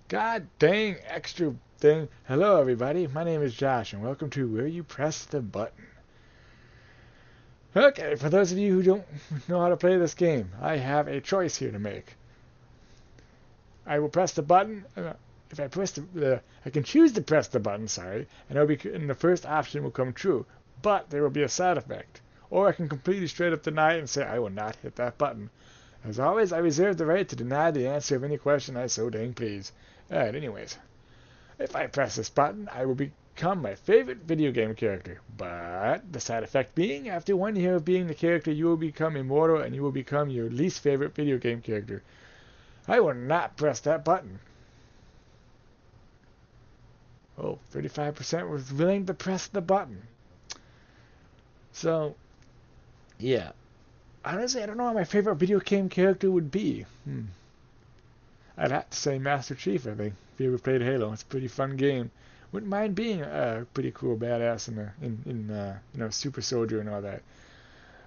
God dang extra thing. Hello, everybody. My name is Josh, and welcome to Where You Press the Button. Okay, for those of you who don't know how to play this game, I have a choice here to make. I will press the button. If I press I can choose to press the button. Sorry, and the first option will come true, but there will be a side effect. Or I can completely straight up deny it and say I will not hit that button. As always, I reserve the right to deny the answer of any question I so dang please. Alright, anyways. If I press this button, I will become my favorite video game character. But the side effect being, after 1 year of being the character, you will become immortal and you will become your least favorite video game character. I will not press that button. Oh, 35% was willing to press the button. So, yeah. Honestly, I don't know what my favorite video game character would be. I'd have to say Master Chief, I think. If you ever played Halo, it's a pretty fun game. Wouldn't mind being a pretty cool badass in super soldier and all that.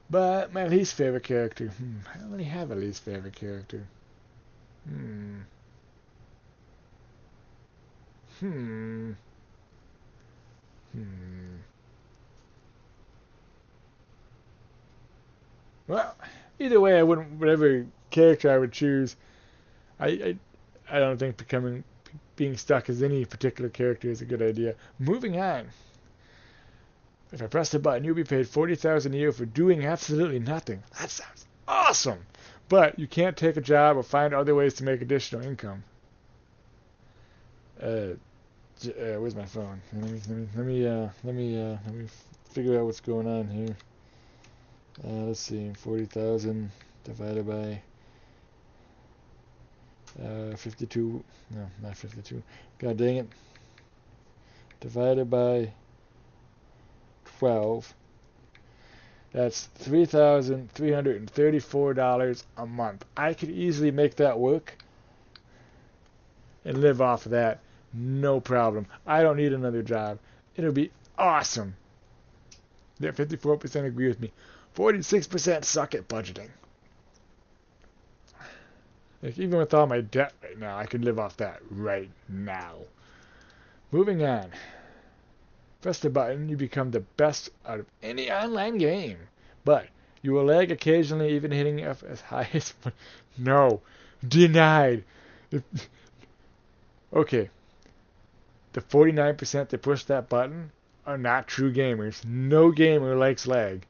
But my least favorite character, I don't really have a least favorite character. Hmm, hmm, hmm. Well, either way, I wouldn't. Whatever character I would choose, I, I, I don't think being stuck as any particular character is a good idea. Moving on. If I press the button, you'll be paid 40,000 a year for doing absolutely nothing. That sounds awesome. But you can't take a job or find other ways to make additional income. Uh, where's my phone? Let me figure out what's going on here. Let's see, 40,000 divided by 52. No, not 52. God dang it. Divided by 12. That's $3,334 a month. I could easily make that work and live off of that. No problem. I don't need another job. It'll be awesome. Yeah, 54% agree with me. 46% suck at budgeting. Like, even with all my debt right now, I could live off that right now. Moving on. Press the button, you become the best out of any online game. But you will lag occasionally, even hitting F as high as. No. Denied. Okay. The 49% that push that button are not true gamers. No gamer likes lag.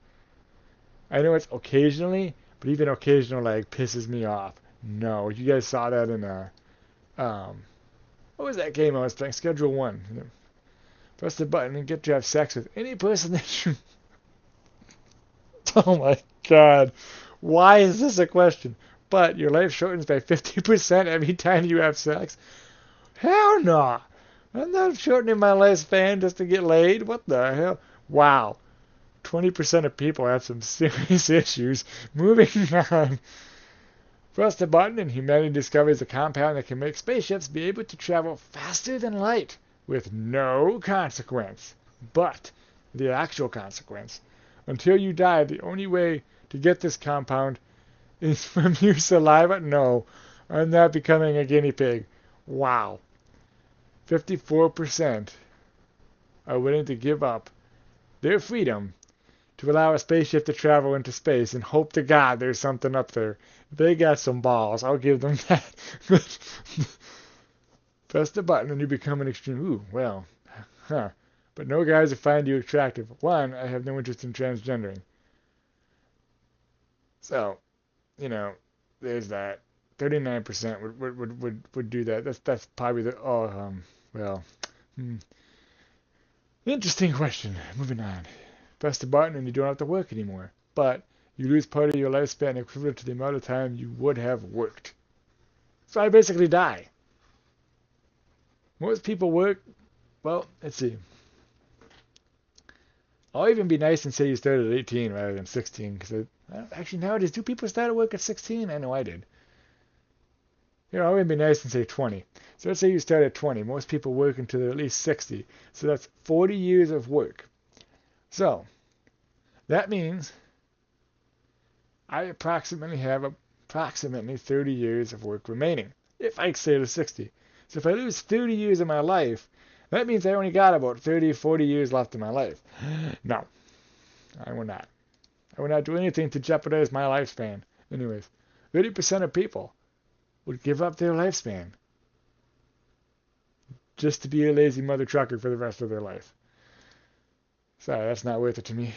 I know it's occasionally, but even occasional lag pisses me off. No, you guys saw that in um, what was that game I was playing? Schedule One. Press the button and get to have sex with any person that you. Oh my God, why is this a question? But your life shortens by 50% every time you have sex. Hell no! I'm not shortening my lifespan just to get laid. What the hell? Wow. 20% of people have some serious issues. Moving on. Press the button and humanity discovers a compound that can make spaceships be able to travel faster than light with no consequence. But the actual consequence. Until you die, the only way to get this compound is from your saliva? No. I'm not becoming a guinea pig. Wow. 54% are willing to give up their freedom to allow a spaceship to travel into space and hope to God there's something up there. They got some balls. I'll give them that. Press the button and you become an extreme. Ooh, well, huh. But no guys that find you attractive. One, I have no interest in transgendering. So, you know, there's that. 39% would do that. That's probably the well, hmm. Interesting question. Moving on. Press the button and you don't have to work anymore. But you lose part of your lifespan equivalent to the amount of time you would have worked. So I basically die. Most people work, well, let's see. I'll even be nice and say you started at 18 rather than 16, because actually nowadays, do people start at work at 16? I know I did. I'll even be nice and say 20. So let's say you start at 20. Most people work until they're at least 60. So that's 40 years of work. So that means I approximately have approximately 30 years of work remaining, if I stay to 60. So if I lose 30 years of my life, that means I only got about 30, 40 years left in my life. No, I will not. I will not do anything to jeopardize my lifespan. Anyways, 30% of people would give up their lifespan just to be a lazy mother trucker for the rest of their life. Sorry, that's not worth it to me.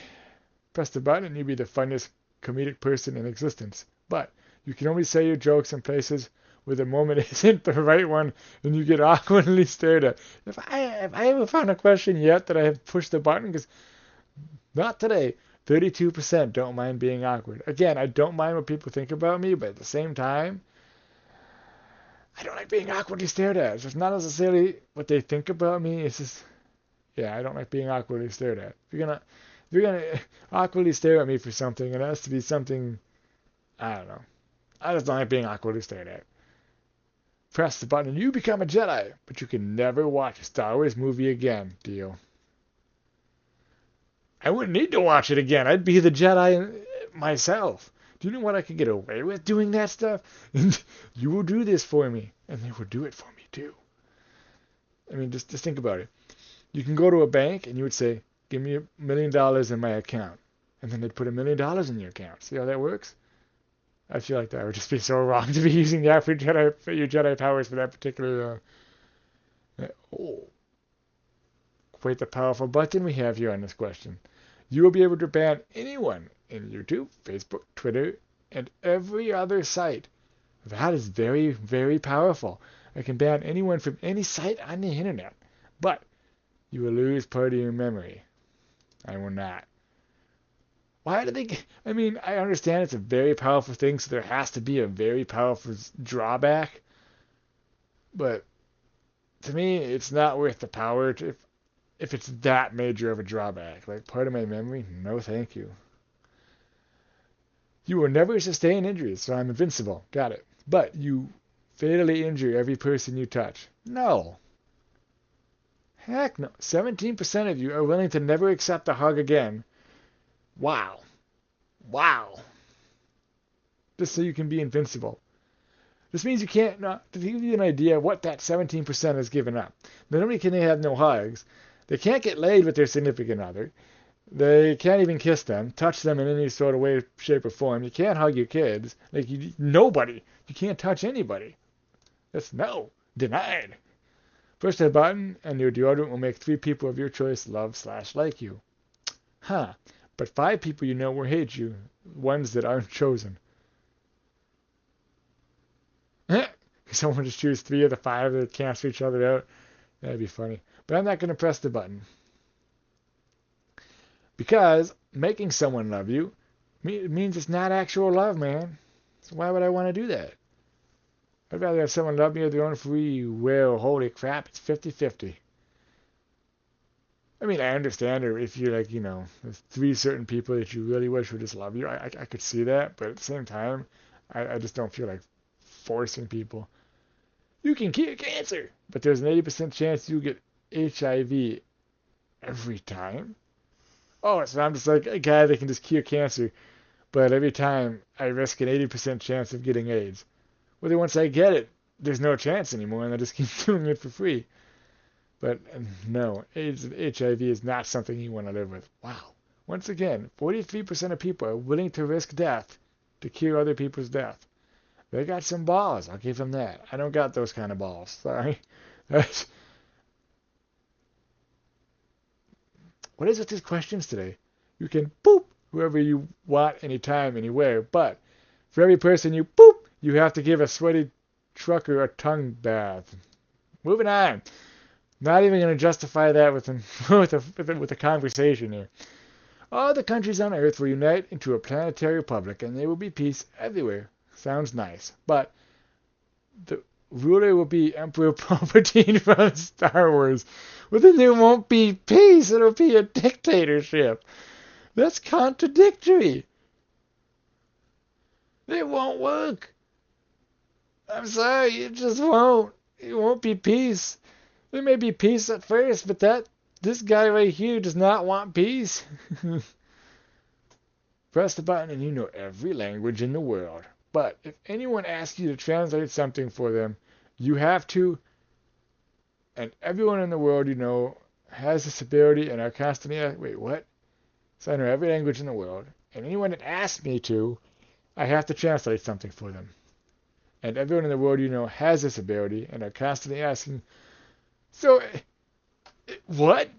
Press the button and you'll be the funniest comedic person in existence. But you can only say your jokes in places where the moment isn't the right one and you get awkwardly stared at. If I haven't found a question yet that I have pushed the button, because not today. 32% don't mind being awkward. Again, I don't mind what people think about me, but at the same time, I don't like being awkwardly stared at. It's not necessarily what they think about me. It's just, yeah, I don't like being awkwardly stared at. If you're gonna awkwardly stare at me for something, it has to be something, I don't know. I just don't like being awkwardly stared at. Press the button and you become a Jedi, but you can never watch a Star Wars movie again. Deal. I wouldn't need to watch it again. I'd be the Jedi myself. Do you know what I could get away with doing that stuff? And you will do this for me. And they will do it for me too. I mean, just think about it. You can go to a bank and you would say, give me $1 million in my account. And then they'd put $1 million in your account. See how that works? I feel like that would just be so wrong to be using your Jedi powers for that particular... Quite the powerful button we have here on this question. You will be able to ban anyone in YouTube, Facebook, Twitter, and every other site. That is very, very powerful. I can ban anyone from any site on the internet. But you will lose part of your memory. I will not. Why do they... I mean, I understand it's a very powerful thing, so there has to be a very powerful drawback. But to me, it's not worth the power if it's that major of a drawback. Like, part of my memory? No, thank you. You will never sustain injuries, so I'm invincible. Got it. But you fatally injure every person you touch. No. Heck no. 17% of you are willing to never accept a hug again. Wow. Wow. Just so you can be invincible. This means you can't... to give you an idea of what that 17% has given up. Not only can they have no hugs, they can't get laid with their significant other. They can't even kiss them, touch them in any sort of way, shape, or form. You can't hug your kids. Like, nobody. You can't touch anybody. That's no. Denied. Push that button, and your deodorant will make 3 people of your choice love/like you. Huh. But 5 people you know will hate you. Ones that aren't chosen. Someone just choose 3 of the 5 that cancel each other out. That'd be funny. But I'm not going to press the button. Because making someone love you means it's not actual love, man. So why would I want to do that? I'd rather have someone love me of their own free will. Holy crap, it's 50-50. I mean, I understand if you're like, there's 3 certain people that you really wish would just love you. I could see that, but at the same time, I just don't feel like forcing people. You can cure cancer, but there's an 80% chance you get HIV every time. Oh, so I'm just like a guy that can just cure cancer, but every time I risk an 80% chance of getting AIDS. Well, then once I get it, there's no chance anymore, and I just keep doing it for free. But no, AIDS and HIV is not something you want to live with. Wow. Once again, 43% of people are willing to risk death to cure other people's death. They got some balls, I'll give them that. I don't got those kind of balls, sorry. What is with these questions today? You can boop whoever you want, anytime, anywhere, but for every person you boop, you have to give a sweaty trucker a tongue bath. Moving on. Not even going to justify that with a conversation here. All the countries on Earth will unite into a planetary republic, and there will be peace everywhere. Sounds nice. But the ruler will be Emperor Palpatine from Star Wars. Well, then there won't be peace. It'll be a dictatorship. That's contradictory. It won't work. I'm sorry, it just won't. It won't be peace. There may be peace at first, but this guy right here does not want peace. Press the button and you know every language in the world. But if anyone asks you to translate something for them, you have to And everyone in the world has this ability and are constantly wait, what? So I know every language in the world, and anyone that asks me to, I have to translate something for them. And everyone in the world has this ability and are constantly asking, so what?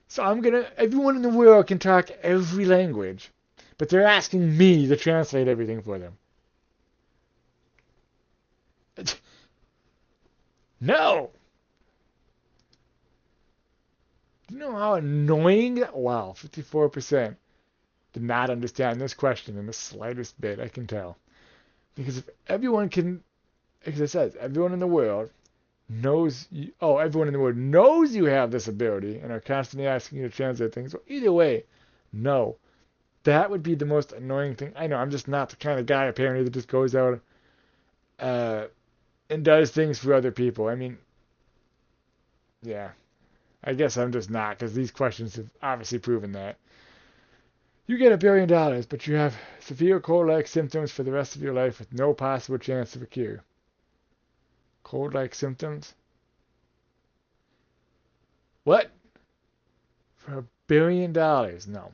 So everyone in the world can talk every language, but they're asking me to translate everything for them. No! Do you know how annoying that? Wow, 54% did not understand this question in the slightest bit, I can tell. Because if everyone can, as it says, everyone in the world everyone in the world knows you have this ability and are constantly asking you to translate things. Well, either way, no. That would be the most annoying thing. I know, I'm just not the kind of guy, apparently, that just goes out uh, and does things for other people. I mean, yeah, I guess I'm just not, because these questions have obviously proven that. You get $1 billion, but you have severe cold-like symptoms for the rest of your life with no possible chance of a cure. Cold-like symptoms? What? For $1 billion? No.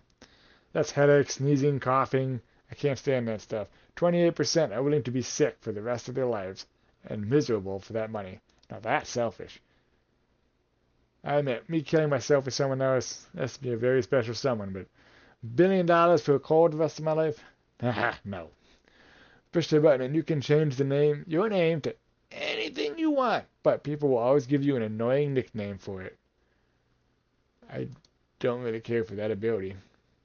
That's headaches, sneezing, coughing. I can't stand that stuff. 28% are willing to be sick for the rest of their lives and miserable for that money. Now that's selfish. I admit, me killing myself for someone else, that's to be a very special someone, but $1 billion for a cold the rest of my life? No. Push the button and you can change your name to anything you want, but people will always give you an annoying nickname for it. I don't really care for that ability.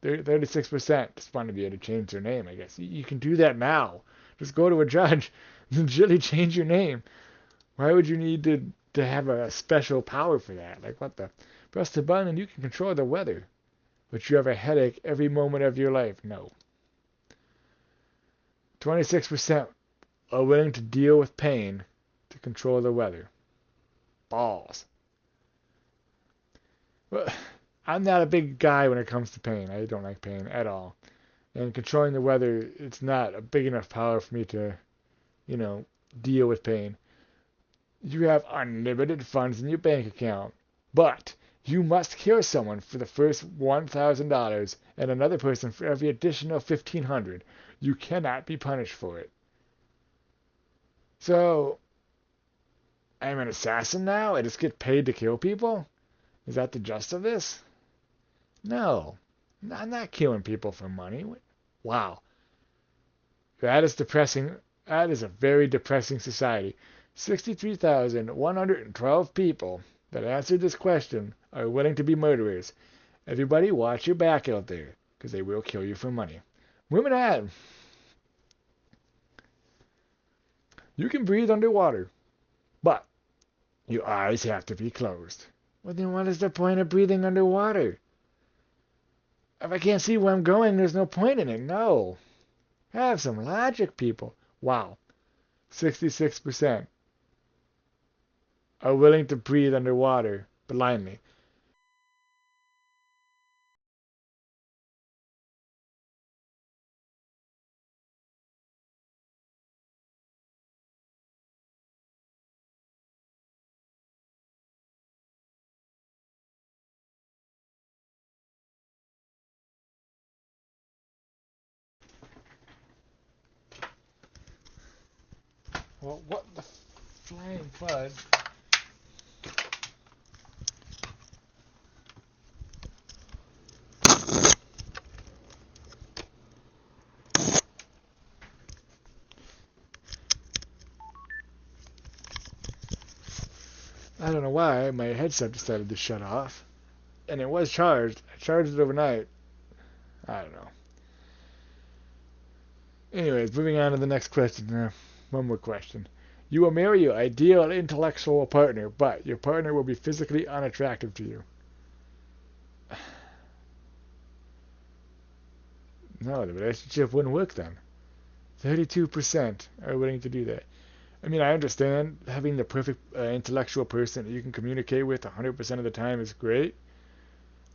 36% just want to be able to change their name, I guess. You can do that now. Just go to a judge and really change your name. Why would you need to have a special power for that? Like, what the? Press the button and you can control the weather. But you have a headache every moment of your life. No. 26% are willing to deal with pain to control the weather. Balls. Well, I'm not a big guy when it comes to pain. I don't like pain at all. And controlling the weather, it's not a big enough power for me to, deal with pain. You have unlimited funds in your bank account, but you must kill someone for the first $1,000 and another person for every additional $1,500. You cannot be punished for it. So, I'm an assassin now? I just get paid to kill people? Is that the gist of this? No. I'm not killing people for money. Wow. That is depressing. That is a very depressing society. 63,112 people that answered this question are willing to be murderers. Everybody watch your back out there, because they will kill you for money. Moving on. You can breathe underwater, but your eyes have to be closed. Well, then what is the point of breathing underwater? If I can't see where I'm going, there's no point in it. No. Have some logic, people. Wow. 66% are willing to breathe underwater blindly. Well, what the flying fudge? I don't know why my headset decided to shut off. And it was charged. I charged it overnight. I don't know. Anyways, moving on to the next question. One more question. You will marry your ideal intellectual partner, but your partner will be physically unattractive to you. No, the relationship wouldn't work then. 32% are willing to do that. I mean, I understand having the perfect intellectual person that you can communicate with 100% of the time is great.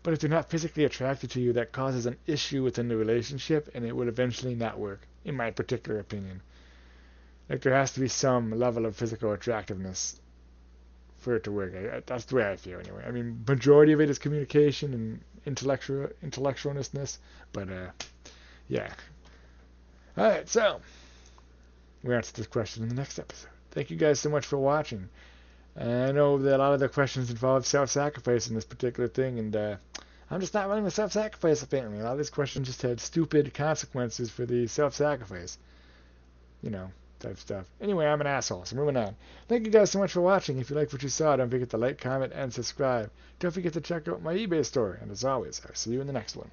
But if they're not physically attracted to you, that causes an issue within the relationship and it would eventually not work, in my particular opinion. Like, there has to be some level of physical attractiveness for it to work. That's the way I feel anyway. I mean, majority of it is communication and intellectualness, but yeah. All right, so we'll answer this question in the next episode. Thank you guys so much for watching. I know that a lot of the questions involve self-sacrifice in this particular thing, and I'm just not willing to self-sacrifice apparently. A lot of these questions just had stupid consequences for the self-sacrifice. Type stuff. Anyway, I'm an asshole, so moving on. Thank you guys so much for watching. If you liked what you saw, don't forget to like, comment, and subscribe. Don't forget to check out my eBay store, and as always, I'll see you in the next one.